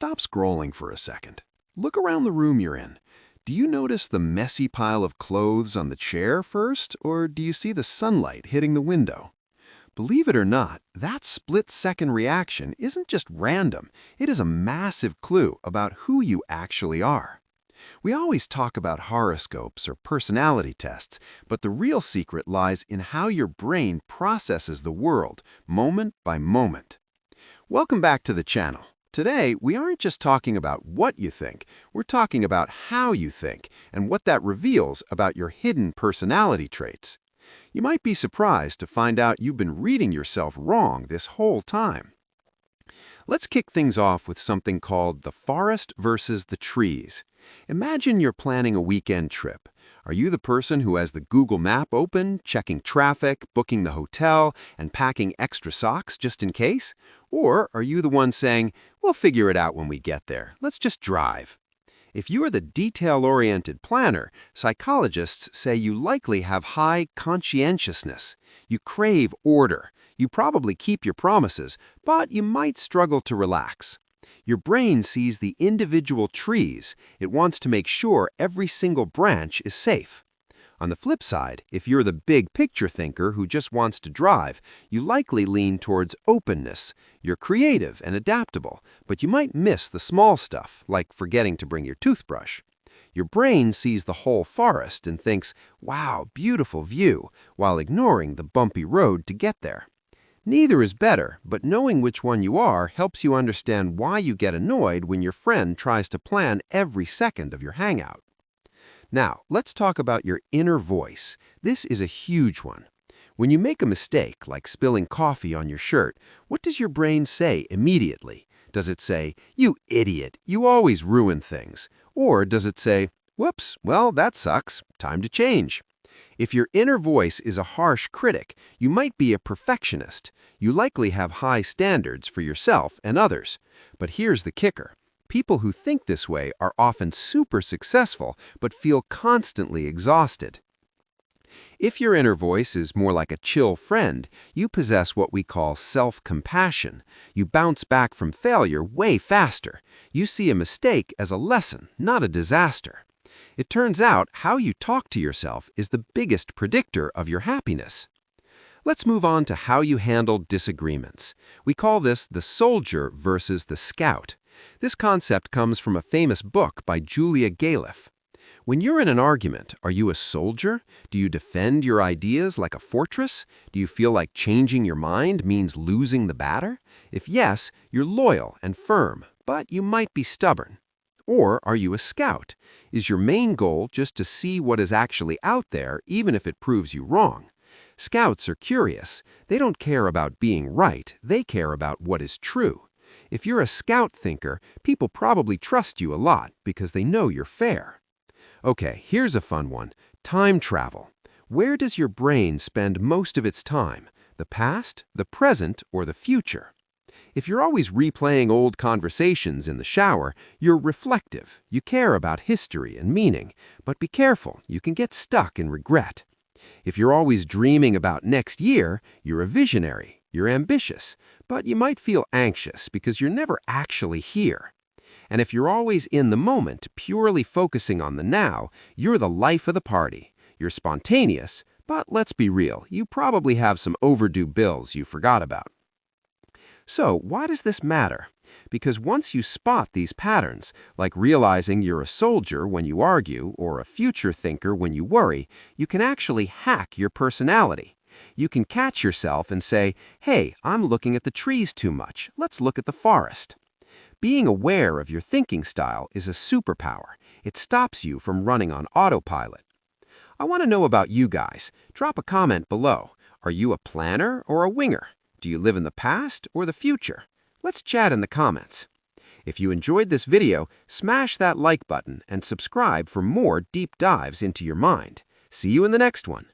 stop scrolling for a second. Look around the room you're in. Do you notice the messy pile of clothes on the chair first, or do you see the sunlight hitting the window? Believe it or not, that split-second reaction isn't just random. It is a massive clue about who you actually are. We always talk about horoscopes or personality tests, but the real secret lies in how your brain processes the world, moment by moment. Welcome back to the channel. Today, we aren't just talking about what you think, we're talking about how you think and what that reveals about your hidden personality traits. You might be surprised to find out you've been reading yourself wrong this whole time. Let's kick things off with something called the forest versus the trees. Imagine you're planning a weekend trip. Are you the person who has the Google Map open, checking traffic, booking the hotel, and packing extra socks just in case? Or are you the one saying, we'll figure it out when we get there, let's just drive? If you are the detail-oriented planner, psychologists say you likely have high conscientiousness. You crave order. You probably keep your promises, but you might struggle to relax. Your brain sees the individual trees. It wants to make sure every single branch is safe. On the flip side, if you're the big picture thinker who just wants to drive, you likely lean towards openness. You're creative and adaptable, but you might miss the small stuff, like forgetting to bring your toothbrush. Your brain sees the whole forest and thinks, wow, beautiful view, while ignoring the bumpy road to get there. Neither is better, but knowing which one you are helps you understand why you get annoyed when your friend tries to plan every second of your hangout. Now, let's talk about your inner voice. This is a huge one. When you make a mistake, like spilling coffee on your shirt, what does your brain say immediately? Does it say, you idiot, you always ruin things? Or does it say, whoops, well, that sucks, time to change? If your inner voice is a harsh critic, you might be a perfectionist. You likely have high standards for yourself and others. But here's the kicker. People who think this way are often super successful, but feel constantly exhausted. If your inner voice is more like a chill friend, you possess what we call self-compassion. You bounce back from failure way faster. You see a mistake as a lesson, not a disaster. It turns out how you talk to yourself is the biggest predictor of your happiness. Let's move on to how you handle disagreements. We call this the soldier versus the scout. This concept comes from a famous book by Julia Galef. When you're in an argument, are you a soldier? Do you defend your ideas like a fortress? Do you feel like changing your mind means losing the battle? If yes, you're loyal and firm, but you might be stubborn. Or are you a scout? Is your main goal just to see what is actually out there, even if it proves you wrong? Scouts are curious. They don't care about being right. They care about what is true. If you're a scout thinker, people probably trust you a lot because they know you're fair. Okay, here's a fun one. Time travel. Where does your brain spend most of its time? The past, the present, or the future? If you're always replaying old conversations in the shower, you're reflective. You care about history and meaning, but be careful, you can get stuck in regret. If you're always dreaming about next year, you're a visionary. You're ambitious, but you might feel anxious because you're never actually here. And if you're always in the moment, purely focusing on the now, you're the life of the party. You're spontaneous, but let's be real, you probably have some overdue bills you forgot about. So, why does this matter? Because once you spot these patterns, like realizing you're a soldier when you argue or a future thinker when you worry, you can actually hack your personality. You can catch yourself and say, hey, I'm looking at the trees too much. Let's look at the forest. Being aware of your thinking style is a superpower. It stops you from running on autopilot. I want to know about you guys. Drop a comment below. Are you a planner or a winger? Do you live in the past or the future? Let's chat in the comments. If you enjoyed this video, smash that like button and subscribe for more deep dives into your mind. See you in the next one.